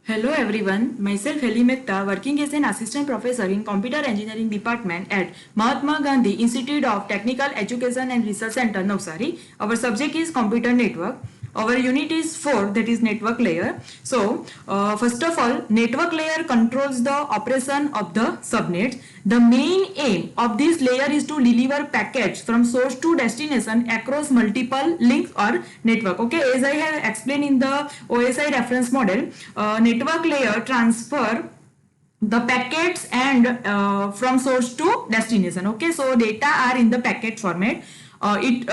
Hello everyone, myself Heli Mehta, working as an assistant professor in computer engineering department at Mahatma Gandhi Institute of Technical Education and Research Center, Navsari. Our subject is computer network. Our unit is 4, that is network layer. So, first of all, network layer controls the operation of the subnets. The main aim of this layer is to deliver packets from source to destination across multiple links or network. Okay, as I have explained in the OSI reference model, network layer transfer the packets and from source to destination. Okay, so data are in the packet format. It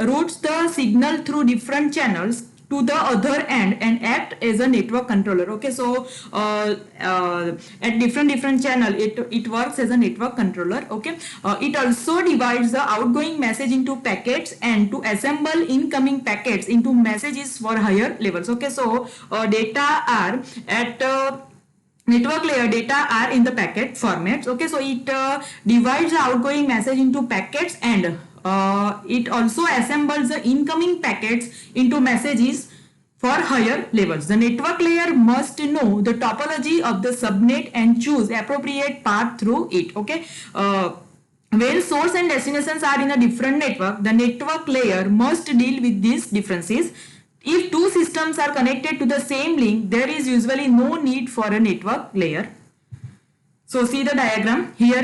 routes the signal through different channels to the other end and act as a network controller. Okay, so at different channel it works as a network controller. Okay, it also divides the outgoing message into packets and to assemble incoming packets into messages for higher levels. Okay, so data are at network layer, data are in the packet formats. Okay, so it divides the outgoing message into packets and it also assembles the incoming packets into messages for higher levels. The network layer must know the topology of the subnet and choose appropriate path through it. Okay, when source and destinations are in a different network, the network layer must deal with these differences. If two systems are connected to the same link, there is usually no need for a network layer. So see the diagram. Here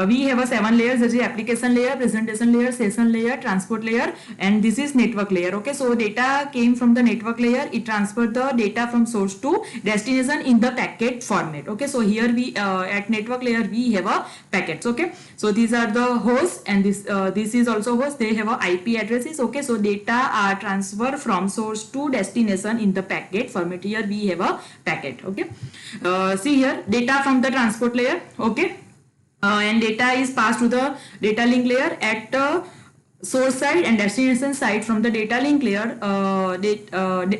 we have a 7 layers. There is application layer, presentation layer, session layer, transport layer, and this is network layer. Okay, so data came from the network layer. It transferred the data from source to destination in the packet format. Okay, so here we at network layer we have a packets. Okay, so these are the hosts and this is also host. They have a IP addresses. Okay, so data are transferred from source to destination in the packet format. Here we have a packet. Okay, see here data from the transport layer. Okay, and data is passed to the data link layer at source side and destination side. From the data link layer,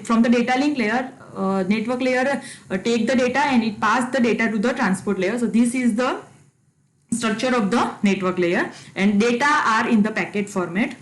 from the data link layer, network layer take the data and it pass the data to the transport layer. So this is the structure of the network layer, and data are in the packet format.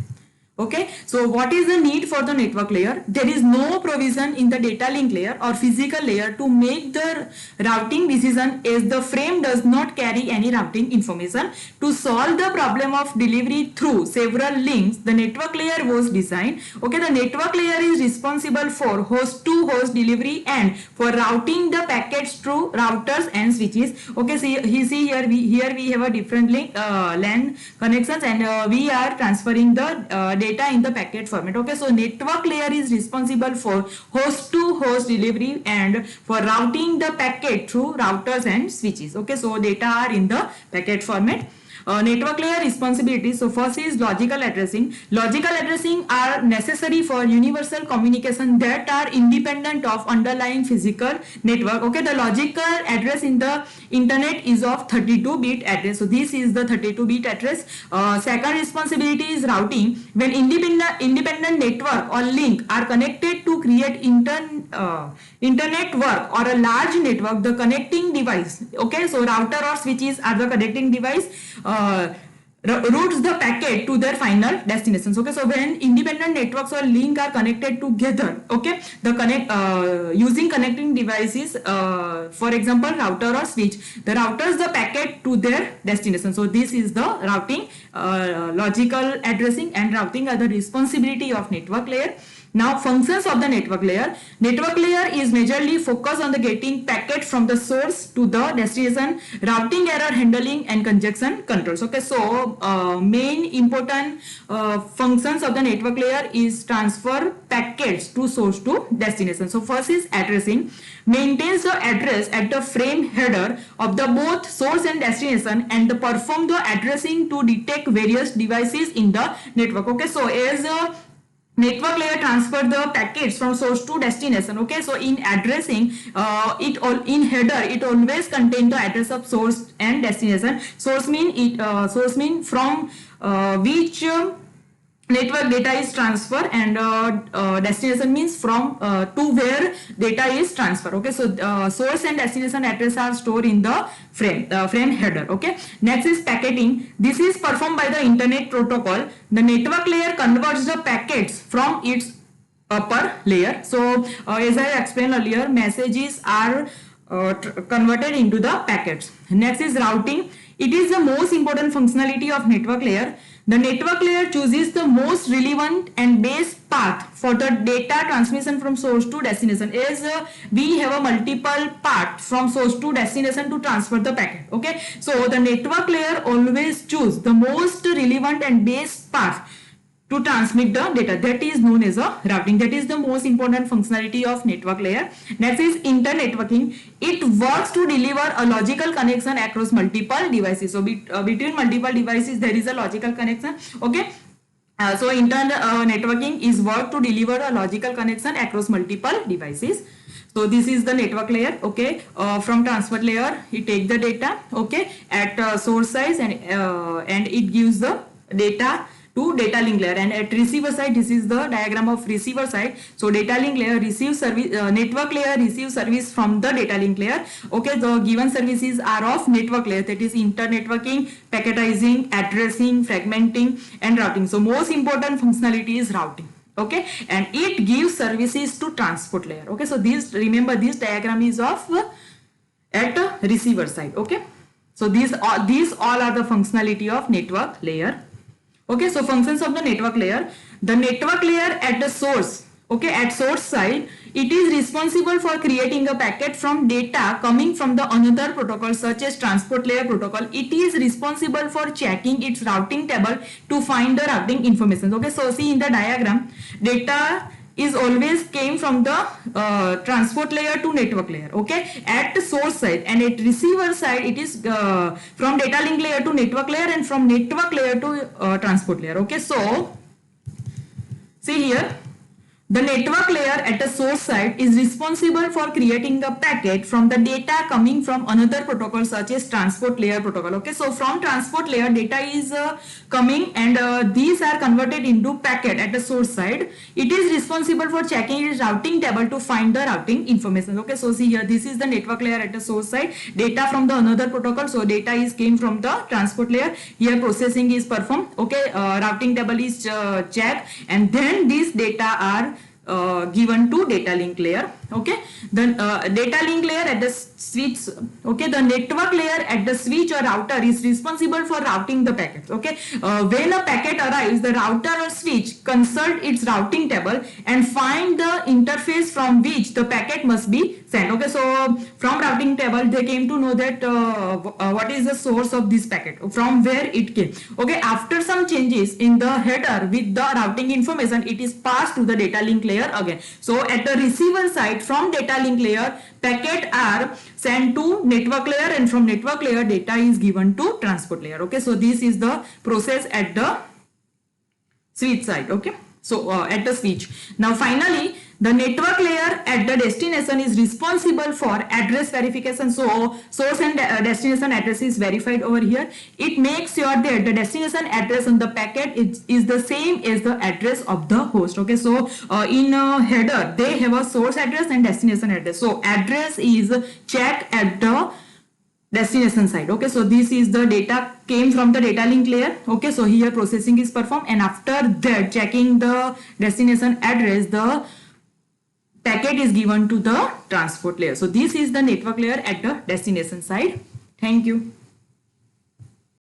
Okay, so what is the need for the network layer? There is no provision in the data link layer or physical layer to make the routing decision, as the frame does not carry any routing information. To solve the problem of delivery through several links, the network layer was designed. Okay, the network layer is responsible for host to host delivery and for routing the packets through routers and switches. Okay, see here we have a different link LAN connections, and we are transferring the data in the packet format. Okay, so network layer is responsible for host to host delivery and for routing the packet through routers and switches. Okay, so data are in the packet format. Network layer responsibilities. So first is logical addressing. Logical addressing are necessary for universal communication that are independent of underlying physical network. Okay, the logical address in the internet is of 32-bit address. So this is the 32-bit address. Second responsibility is routing. When independent network or link are connected to create internet work or a large network, the connecting device, okay, so router or switches are the connecting device, routes the packet to their final destinations. Okay, so when independent networks or link are connected together, okay, the using connecting devices, for example router or switch, the routers the packet to their destination. So this is the routing. Logical addressing and routing are the responsibility of network layer. Now functions of the network layer. Network layer is majorly focused on the getting packet from the source to the destination, routing, error handling and congestion controls. Okay, so main important functions of the network layer is transfer packets to source to destination. So first is addressing. Maintains the address at the frame header of the both source and destination and perform the addressing to detect various devices in the network. Okay, so as network layer transfer the packets from source to destination. Okay, so in addressing, in header it always contain the address of source and destination. Source mean from which network data is transferred, and destination means from to where data is transferred. Okay, so source and destination address are stored in the frame header. Okay, next is packetting. This is performed by the internet protocol. The network layer converts the packets from its upper layer. So as I explained earlier, messages are converted into the packets. Next is routing. It is the most important functionality of network layer. The network layer chooses the most relevant and best path for the data transmission from source to destination. As we have a multiple path from source to destination to transfer the packet. Okay, so the network layer always choose the most relevant and best path to transmit the data. That is known as a routing. That is the most important functionality of network layer. Next is internetworking. It works to deliver a logical connection across multiple devices. So between multiple devices there is a logical connection. Okay. So internet networking is work to deliver a logical connection across multiple devices. So this is the network layer. Okay, from transport layer it take the data. Okay, at source side and it gives the data to data link layer, and at receiver side this is the diagram of receiver side. So data link layer receives service, network layer receives service from the data link layer. Okay, the given services are of network layer, that is internetworking, packetizing, addressing, fragmenting and routing. So most important functionality is routing. Okay, and it gives services to transport layer. Okay, so this, remember this diagram is of at receiver side. Okay, so these all are the functionality of network layer. Okay, so functions of the network layer. The network layer at the source, okay, at source side, it is responsible for creating a packet from data coming from the another protocol such as transport layer protocol. It is responsible for checking its routing table to find the routing information. Okay, so see in the diagram, data is always came from the transport layer to network layer. Okay, at the source side, and at receiver side it is from data link layer to network layer and from network layer to transport layer. Okay, so see here, the network layer at the source side is responsible for creating a packet from the data coming from another protocol such as transport layer protocol. Okay, so from transport layer data is coming, and these are converted into packet at the source side. It is responsible for checking its routing table to find the routing information. Okay, so see here, this is the network layer at the source side, data from the another protocol. So data is came from the transport layer. Here processing is performed. Okay, routing table is checked, and then these data are given to data link layer. Okay, then data link layer at the switch. Okay, the network layer at the switch or router is responsible for routing the packets. Okay, when a packet arrives, the router or switch consult its routing table and find the interface from which the packet must be sent. Okay, so from routing table they came to know that what is the source of this packet, from where it came. Okay, after some changes in the header with the routing information, it is passed to the data link layer again. So at the receiver side, from data link layer, packet are sent to network layer, and from network layer data is given to transport layer. Okay, so this is the process at the switch side. Okay, so at the switch. Now finally, the network layer at the destination is responsible for address verification. So source and destination address is verified over here. It makes sure that the destination address on the packet is the same as the address of the host. Okay, so in header they have a source address and destination address. So address is checked at the destination side. Okay, so this is the data came from the data link layer. Okay, so here processing is performed, and after that checking the destination address, the packet is given to the transport layer. So this is the network layer at the destination side. Thank you.